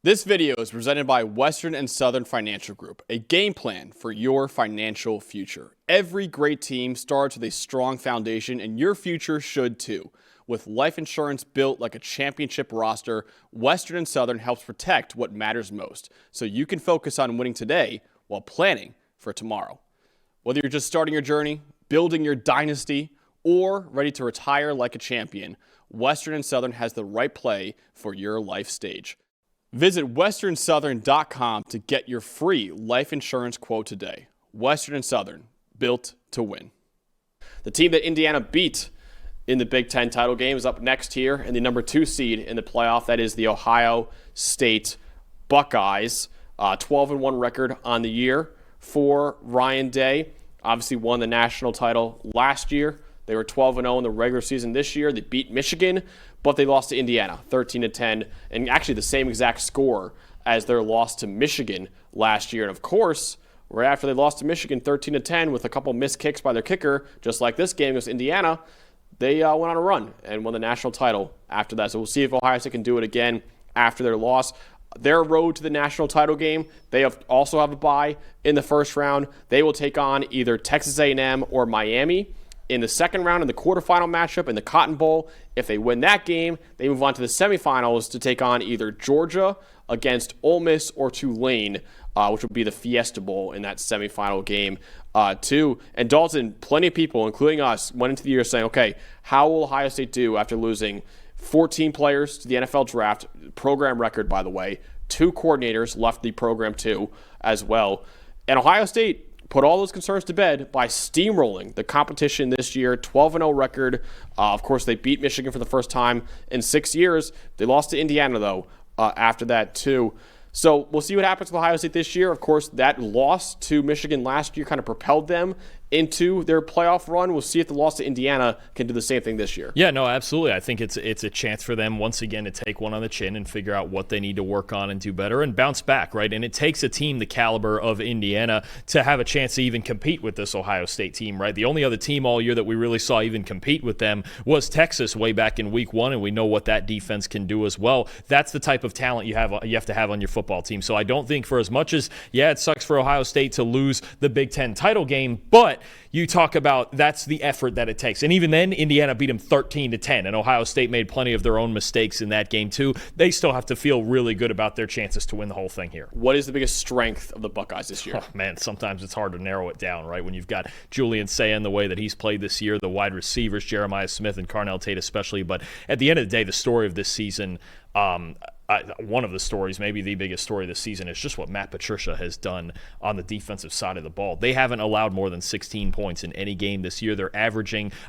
This video is presented by Western and Southern Financial Group, a game plan for your financial future. Every great team starts with a strong foundation, and your future should too. With life insurance built like a championship roster, Western and Southern helps protect what matters most, so you can focus on winning today while planning for tomorrow. Whether you're just starting your journey, building your dynasty, or ready to retire like a champion, Western and Southern has the right play for your life stage. Visit westernsouthern.com to get your free life insurance quote today. Western and Southern, built to win. The team that Indiana beat in the Big Ten title game is up next here in the number 2 seed in the playoff. That is the Ohio State Buckeyes. 12-1 record on the year for Ryan Day. Obviously won the national title last year. They were 12-0 in the regular season this year. They beat Michigan, but they lost to Indiana, 13-10, and actually the same exact score as their loss to Michigan last year. And of course, right after they lost to Michigan, 13-10, with a couple missed kicks by their kicker, just like this game against Indiana, they went on a run and won the national title after that. So we'll see if Ohio State can do it again after their loss. Their road to the national title game, they also have a bye in the first round. They will take on either Texas A&M or Miami in the second round in the quarterfinal matchup in the Cotton Bowl. If they win that game, they move on to the semifinals to take on either Georgia against Ole Miss or Tulane, which would be the Fiesta Bowl in that semifinal game too. And Dalton, plenty of people, including us, went into the year saying, okay, how will Ohio State do after losing 14 players to the NFL draft, program record, by the way. 2 coordinators left the program too as well. And Ohio State put all those concerns to bed by steamrolling the competition this year, 12-0 record. Of course, they beat Michigan for the first time in 6 years. They lost to Indiana, though, after that, too. So we'll see what happens with Ohio State this year. Of course, that loss to Michigan last year kind of propelled them into their playoff run. We'll see if the loss to Indiana can do the same thing this year. Yeah, no, absolutely. I think it's a chance for them once again to take one on the chin and figure out what they need to work on and do better and bounce back, right? And it takes a team the caliber of Indiana to have a chance to even compete with this Ohio State team, right? The only other team all year that we really saw even compete with them was Texas way back in week 1, and we know what that defense can do as well. That's the type of talent you have to have on your football team. So I don't think, for as much as, yeah, it sucks for Ohio State to lose the Big Ten title game, but you talk about that's the effort that it takes. And even then, Indiana beat them 13-10, and Ohio State made plenty of their own mistakes in that game too. They still have to feel really good about their chances to win the whole thing here. What is the biggest strength of the Buckeyes this year? Oh, man, sometimes it's hard to narrow it down, right? When you've got Julian Sayin, the way that he's played this year, the wide receivers, Jeremiah Smith and Carnell Tate especially. But at the end of the day, the story of this season, one of the stories, maybe the biggest story this season, is just what Matt Patricia has done on the defensive side of the ball. They haven't allowed more than 16 points in any game this year. They're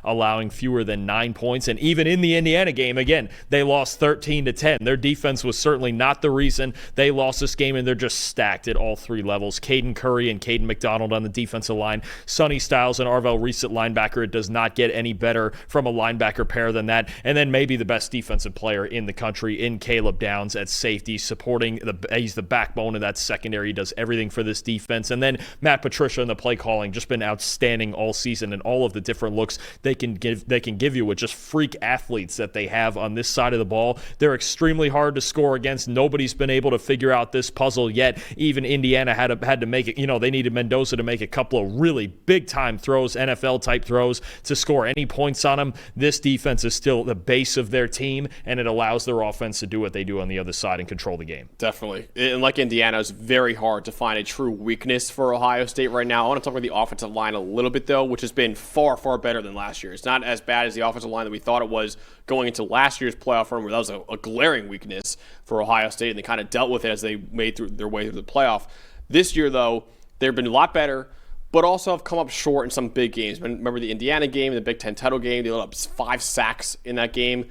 allowing fewer than 9 points. And even in the Indiana game, again, they lost 13-10. Their defense was certainly not the reason they lost this game, and they're just stacked at all 3 levels. Caden Curry and Caden McDonald on the defensive line. Sonny Styles and Arvell Reese at linebacker. It does not get any better from a linebacker pair than that. And then maybe the best defensive player in the country in Caleb Downs at safety, supporting he's the backbone of that secondary. He does everything for this defense. And then Matt Patricia and the play calling just been outstanding all season, and all of the different looks they can give you with just freak athletes that they have on this side of the ball. They're extremely hard to score against. Nobody's been able to figure out this puzzle yet. Even Indiana had to make it. They needed Mendoza to make a couple of really big time throws, NFL type throws, to score any points on them. This defense is still the base of their team, and it allows their offense to do what they do on the other side and control the game. Definitely. And like Indiana, it's very hard to find a true weakness for Ohio State right now. I want to talk about the offensive line a little bit, though, which has been far, far better than last year. It's not as bad as the offensive line that we thought it was going into last year's playoff run, where that was a glaring weakness for Ohio State, and they kind of dealt with it as they made their way through the playoff. This year, though, they've been a lot better, but also have come up short in some big games. Remember the Indiana game, the Big Ten title game? They let up 5 sacks in that game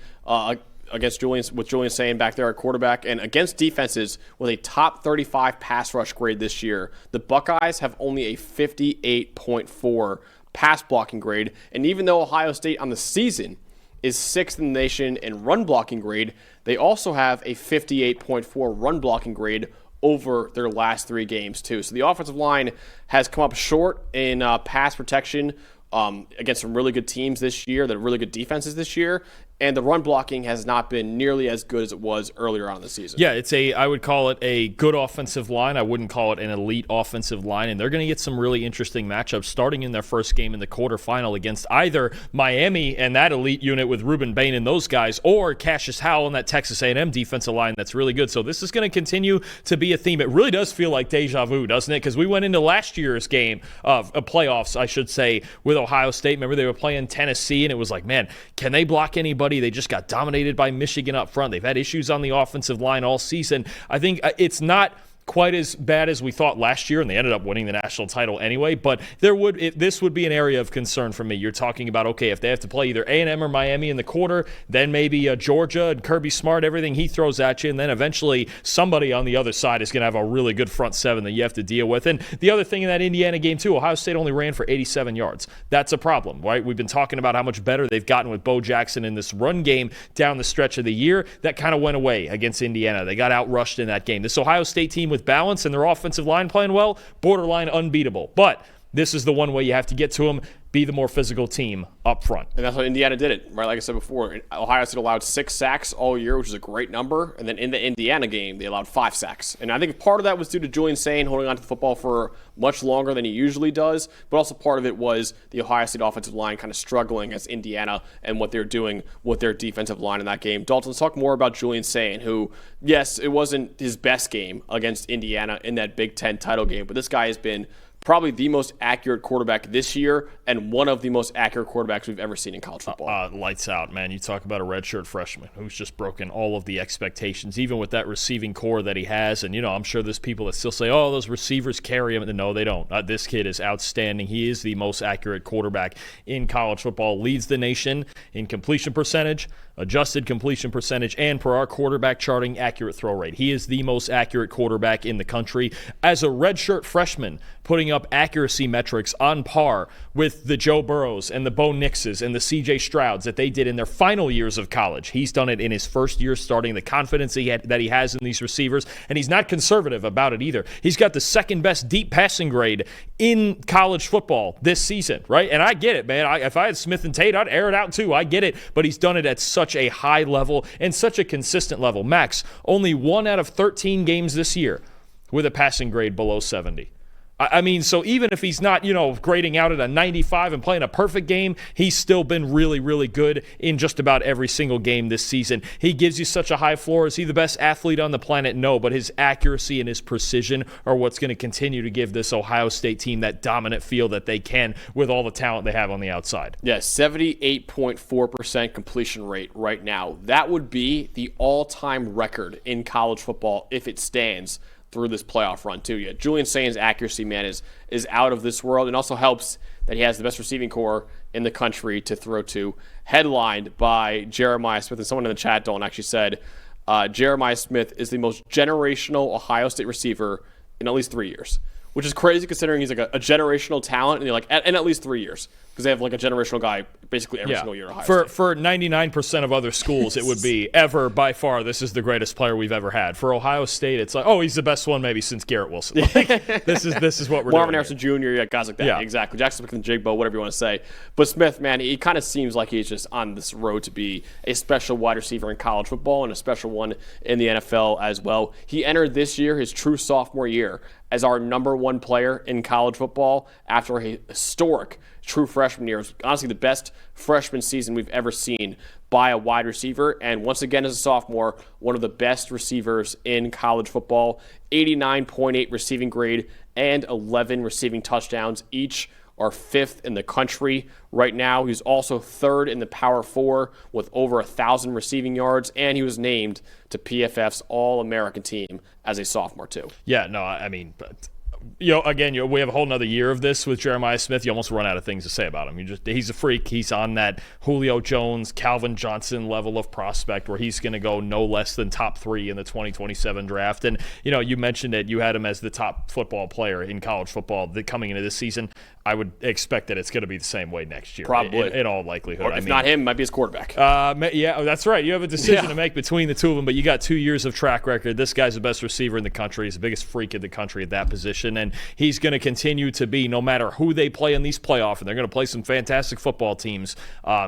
against Julian Sayin back there at quarterback, and against defenses with a top 35 pass rush grade this year. The Buckeyes have only a 58.4 pass blocking grade, and even though Ohio State on the season is 6th in the nation in run blocking grade, they also have a 58.4 run blocking grade over their last 3 games too. So the offensive line has come up short in pass protection against some really good teams this year, that are really good defenses this year. and the run blocking has not been nearly as good as it was earlier on in the season. Yeah, I would call it a good offensive line. I wouldn't call it an elite offensive line, and they're going to get some really interesting matchups starting in their first game in the quarterfinal against either Miami and that elite unit with Ruben Bain and those guys, or Cassius Howell and that Texas A&M defensive line that's really good. So this is going to continue to be a theme. It really does feel like deja vu, doesn't it? Because we went into last year's game of playoffs, I should say, with Ohio State. Remember, they were playing Tennessee, and it was like, man, can they block anybody? They just got dominated by Michigan up front. They've had issues on the offensive line all season. I think it's not quite as bad as we thought last year, and they ended up winning the national title anyway, but this would be an area of concern for me. You're talking about, okay, if they have to play either A&M or Miami in the quarter, then maybe Georgia and Kirby Smart, everything he throws at you, and then eventually somebody on the other side is going to have a really good front seven that you have to deal with. And the other thing in that Indiana game, too, Ohio State only ran for 87 yards. That's a problem, right? We've been talking about how much better they've gotten with Bo Jackson in this run game down the stretch of the year. That kind of went away against Indiana. They got outrushed in that game. This Ohio State team with balance and their offensive line playing well, borderline unbeatable. But this is the one way you have to get to them, be the more physical team up front. And that's how Indiana did it, right? Like I said before, Ohio State allowed 6 sacks all year, which is a great number. And then in the Indiana game, they allowed 5 sacks. And I think part of that was due to Julian Sain holding on to the football for much longer than he usually does. But also part of it was the Ohio State offensive line kind of struggling as Indiana and what they're doing with their defensive line in that game. Dalton, let's talk more about Julian Sain, who, yes, it wasn't his best game against Indiana in that Big Ten title game. But this guy has been probably the most accurate quarterback this year and one of the most accurate quarterbacks we've ever seen in college football. Lights out, man. You talk about a redshirt freshman who's just broken all of the expectations, even with that receiving core that he has. And, I'm sure there's people that still say, oh, those receivers carry him. No, they don't. This kid is outstanding. He is the most accurate quarterback in college football, leads the nation in completion percentage, adjusted completion percentage, and per our quarterback charting, accurate throw rate. He is the most accurate quarterback in the country. As a redshirt freshman, putting up accuracy metrics on par with the Joe Burrows and the Bo Nixes and the C.J. Strouds that they did in their final years of college. He's done it in his first year starting, the confidence that he has in these receivers, and he's not conservative about it either. He's got the second best deep passing grade in college football this season, right? And I get it, man. If I had Smith and Tate, I'd air it out too. I get it, but he's done it at such a high level and such a consistent level. Max, only 1 out of 13 games this year with a passing grade below 70. I mean, so even if he's not, grading out at a 95 and playing a perfect game, he's still been really, really good in just about every single game this season. He gives you such a high floor. Is he the best athlete on the planet? No, but his accuracy and his precision are what's going to continue to give this Ohio State team that dominant feel that they can with all the talent they have on the outside. Yeah, 78.4% completion rate right now. That would be the all-time record in college football if it stands through this playoff run too. Yeah, Julian Sain's accuracy, man, is out of this world, and also helps that he has the best receiving core in the country to throw to. Headlined by Jeremiah Smith, and someone in the chat, Dalton, actually said Jeremiah Smith is the most generational Ohio State receiver in at least 3 years, which is crazy considering he's like a generational talent, and you're like, in at least 3 years, because they have like a generational guy basically every single year at Ohio State. For 99% of other schools, it would be ever, by far, this is the greatest player we've ever had. For Ohio State, it's like, oh, he's the best one maybe since Garrett Wilson. Like, this is what we're doing. Marvin Harrison Jr., yeah, guys like that. Yeah. Exactly. Jackson Smith and Jigbo, whatever you want to say. But Smith, man, he kind of seems like he's just on this road to be a special wide receiver in college football and a special one in the NFL as well. He entered this year, his true sophomore year, as our number 1 player in college football after a historic true freshman year. It was honestly the best freshman season we've ever seen by a wide receiver. And once again, as a sophomore, one of the best receivers in college football. 89.8 receiving grade and 11 receiving touchdowns. Each are 5th in the country right now. He's also 3rd in the Power 4 with over 1,000 receiving yards. And he was named to PFF's All-American team as a sophomore too. Yeah, no, I mean... Again, we have a whole nother year of this with Jeremiah Smith. You almost run out of things to say about him. He's a freak. He's on that Julio Jones, Calvin Johnson level of prospect where he's going to go no less than top 3 in the 2027 draft. And, you mentioned it. You had him as the top football player in college football coming into this season. I would expect that it's going to be the same way next year. Probably. In all likelihood. Or if not him, it might be his quarterback. Yeah, that's right. You have a decision to make between the two of them, but you got 2 years of track record. This guy's the best receiver in the country. He's the biggest freak in the country at that position. And and he's going to continue to be, no matter who they play in these playoffs, and they're going to play some fantastic football teams,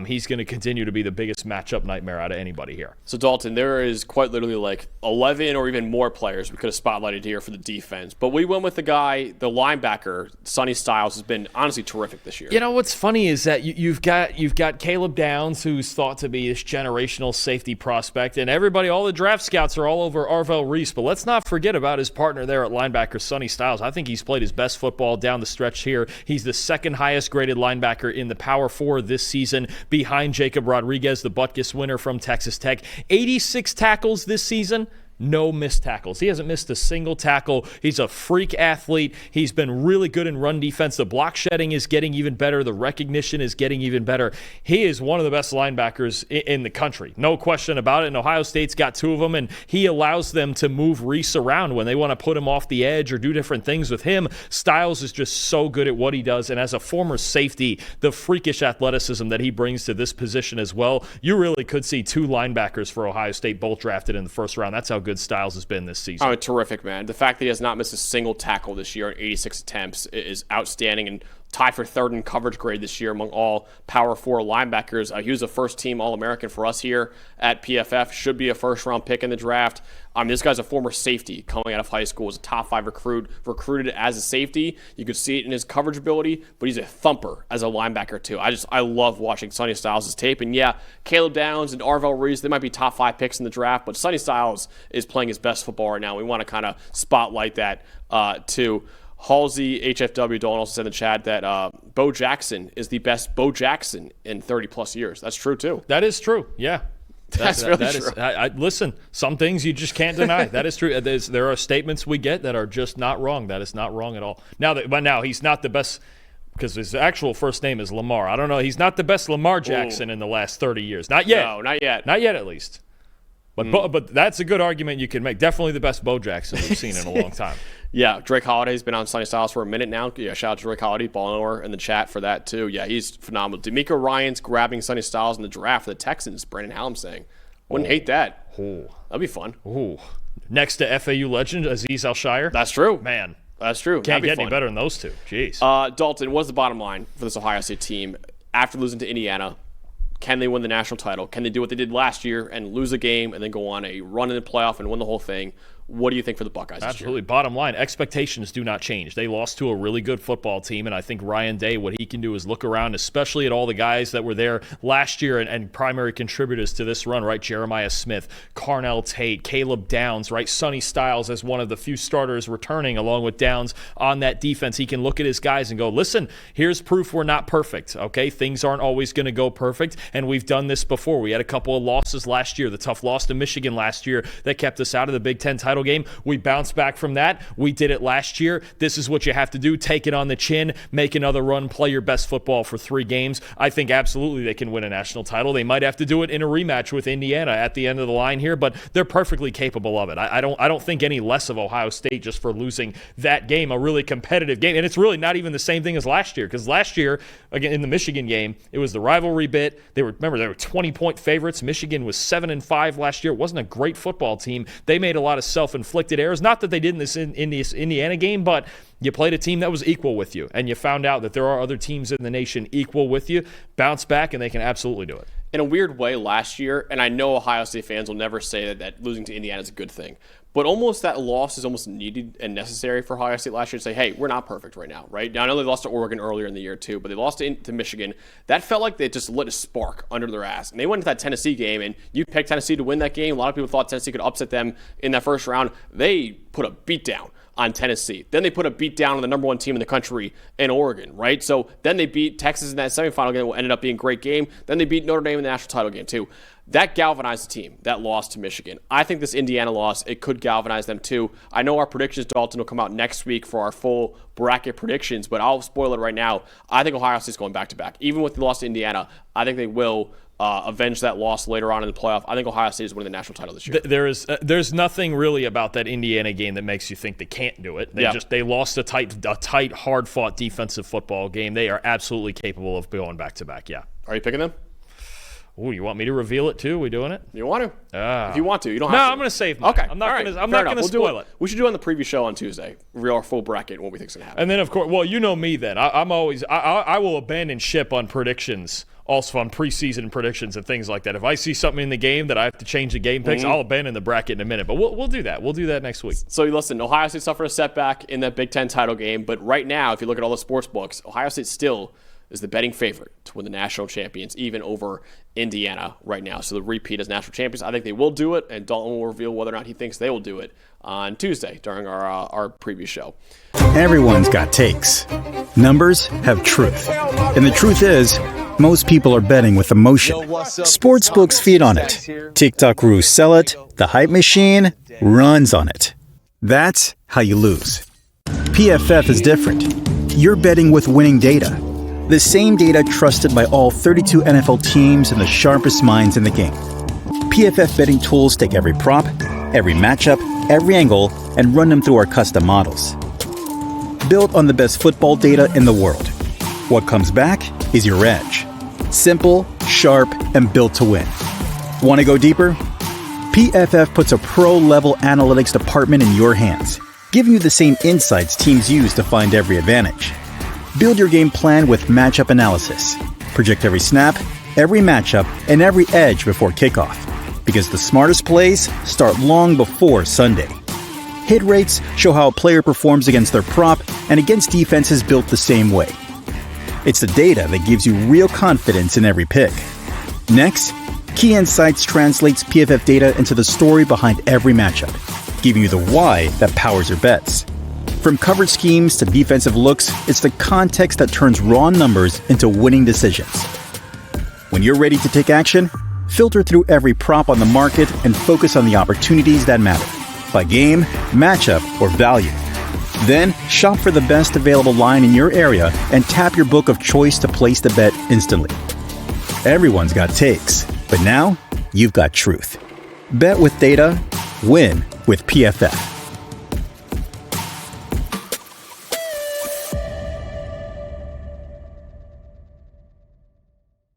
he's going to continue to be the biggest matchup nightmare out of anybody here. So, Dalton, there is quite literally like 11 or even more players we could have spotlighted here for the defense. But we went with the linebacker, Sonny Styles, has been honestly terrific this year. You know, what's funny is that you've got Caleb Downs, who's thought to be this generational safety prospect, and everybody, all the draft scouts are all over Arvell Reese. But let's not forget about his partner there at linebacker, Sonny Styles. I think he's played his best football down the stretch here. He's the second highest graded linebacker in the Power 4 this season, behind Jacob Rodriguez, the Buckeyes winner from Texas Tech. 86 tackles this season. No missed tackles. He hasn't missed a single tackle. He's a freak athlete. He's been really good in run defense. The block shedding is getting even better. The recognition is getting even better. He is one of the best linebackers in the country. No question about it. And Ohio State's got two of them, and he allows them to move Reese around when they want to put him off the edge or do different things with him. Styles is just so good at what he does. And as a former safety, the freakish athleticism that he brings to this position as well, you really could see two linebackers for Ohio State both drafted in the first round. That's how good Styles has been this season. Oh, terrific, man. The fact that he has not missed a single tackle this year in 86 attempts is outstanding, and tied for third in coverage grade this year among all Power 4 linebackers. He was a first-team All-American for us here at PFF. Should be a first-round pick in the draft. This guy's a former safety coming out of high school. Was a top 5 recruited as a safety. You could see it in his coverage ability, but he's a thumper as a linebacker too. I love watching Sonny Styles' tape. And yeah, Caleb Downs and Arvell Reese, they might be top 5 picks in the draft, but Sonny Styles is playing his best football right now. We want to kind of spotlight that too. Halsey, HFW, Dalton also said in the chat that Bo Jackson is the best Bo Jackson in 30-plus years. That's true, too. That is true, yeah. That's really true. Listen, some things you just can't deny. That is true. There are statements we get that are just not wrong. That is not wrong at all. Now he's not the best, because his actual first name is Lamar. I don't know. He's not the best Lamar Jackson in the last 30 years. Not yet. No, not yet. Not yet, at least. But that's a good argument you can make. Definitely the best Bo Jackson we've seen in a long time. Yeah, Drake Holliday's been on Sonny Styles for a minute now. Yeah, shout out to Drake Holiday, ball in the chat for that too. Yeah, he's phenomenal. D'Amico Ryan's grabbing Sonny Styles in the draft for the Texans. Brandon Hallam saying, wouldn't hate that. That'd be fun. Next to FAU legend Azeez Al-Shire. That's true. Man. That's true. Can't get any better than those two. Jeez. Dalton, what's the bottom line for this Ohio State team? After losing to Indiana, can they win the national title? Can they do what they did last year and lose a game and then go on a run in the playoff and win the whole thing? What do you think for the Buckeyes this year? Absolutely. Bottom line, expectations do not change. They lost to a really good football team, and I think Ryan Day, what he can do is look around, especially at all the guys that were there last year and primary contributors to this run, right? Jeremiah Smith, Carnell Tate, Caleb Downs, right? Sonny Styles as one of the few starters returning along with Downs on that defense. He can look at his guys and go, listen, here's proof we're not perfect, okay? Things aren't always going to go perfect, and we've done this before. We had a couple of losses last year, the tough loss to Michigan last year that kept us out of the Big Ten title game. We bounced back from that. We did it last year. This is what you have to do. Take it on the chin, make another run, play your best football for 3 games. I think absolutely they can win a national title. They might have to do it in a rematch with Indiana at the end of the line here, but they're perfectly capable of it. I don't think any less of Ohio State just for losing that game, a really competitive game. And it's really not even the same thing as last year, because last year, again, in the Michigan game, it was the rivalry bit. They were 20-point favorites. Michigan was 7-5 last year. It wasn't a great football team. They made a lot of self-inflicted errors. Not that they did in this Indiana game, but you played a team that was equal with you, and you found out that there are other teams in the nation equal with you. Bounce back, and they can absolutely do it. In a weird way, last year, and I know Ohio State fans will never say that losing to Indiana is a good thing, but almost that loss is almost needed and necessary for Ohio State last year to say, hey, we're not perfect right now, right? Now, I know they lost to Oregon earlier in the year too, but they lost to Michigan. That felt like they just lit a spark under their ass. And they went into that Tennessee game, and you picked Tennessee to win that game. A lot of people thought Tennessee could upset them in that first round. They put a beat down on Tennessee. Then they put a beat down on the number 1 team in the country in Oregon, right? So then they beat Texas in that semifinal game, what ended up being a great game. Then they beat Notre Dame in the national title game too. That galvanized the team, that loss to Michigan. I think this Indiana loss, it could galvanize them too. I know our predictions, Dalton, will come out next week for our full bracket predictions, but I'll spoil it right now. I think Ohio State's going back-to-back. Even with the loss to Indiana, I think they will avenge that loss later on in the playoff. I think Ohio State is winning the national title this year. There's nothing really about that Indiana game that makes you think they can't do it. They lost a tight, hard-fought defensive football game. They are absolutely capable of going back-to-back, yeah. Are you picking them? Ooh, you want me to reveal it too? We doing it? You want to? If you want to, you don't have No, to. I'm going to save mine. Okay. I'm not going to spoil it. We should do it on the preview show on Tuesday. Reveal our full bracket and what we think is going to happen. And then, of course, well, you know me then. I will abandon ship on predictions, also on preseason predictions and things like that. If I see something in the game that I have to change the game picks, I'll abandon the bracket in a minute. But we'll do that. We'll do that next week. So, listen, Ohio State suffered a setback in that Big Ten title game. But right now, if you look at all the sports books, Ohio State still is the betting favorite to win the national champions, even over Indiana right now. So the repeat as national champions, I think they will do it, and Dalton will reveal whether or not he thinks they will do it on Tuesday during our preview show. Everyone's got takes. Numbers have truth. And the truth is, most people are betting with emotion. Sportsbooks feed on it. TikTok gurus sell it. The hype machine runs on it. That's how you lose. PFF is different. You're betting with winning data. The same data trusted by all 32 NFL teams and the sharpest minds in the game. PFF betting tools take every prop, every matchup, every angle, and run them through our custom models. Built on the best football data in the world. What comes back is your edge. Simple, sharp, and built to win. Want to go deeper? PFF puts a pro-level analytics department in your hands, giving you the same insights teams use to find every advantage. Build your game plan with matchup analysis. Project every snap, every matchup, and every edge before kickoff. Because the smartest plays start long before Sunday. Hit rates show how a player performs against their prop and against defenses built the same way. It's the data that gives you real confidence in every pick. Next, Key Insights translates PFF data into the story behind every matchup, giving you the why that powers your bets. From coverage schemes to defensive looks, it's the context that turns raw numbers into winning decisions. When you're ready to take action, filter through every prop on the market and focus on the opportunities that matter, by game, matchup, or value. Then, shop for the best available line in your area and tap your book of choice to place the bet instantly. Everyone's got takes, but now you've got truth. Bet with data, win with PFF.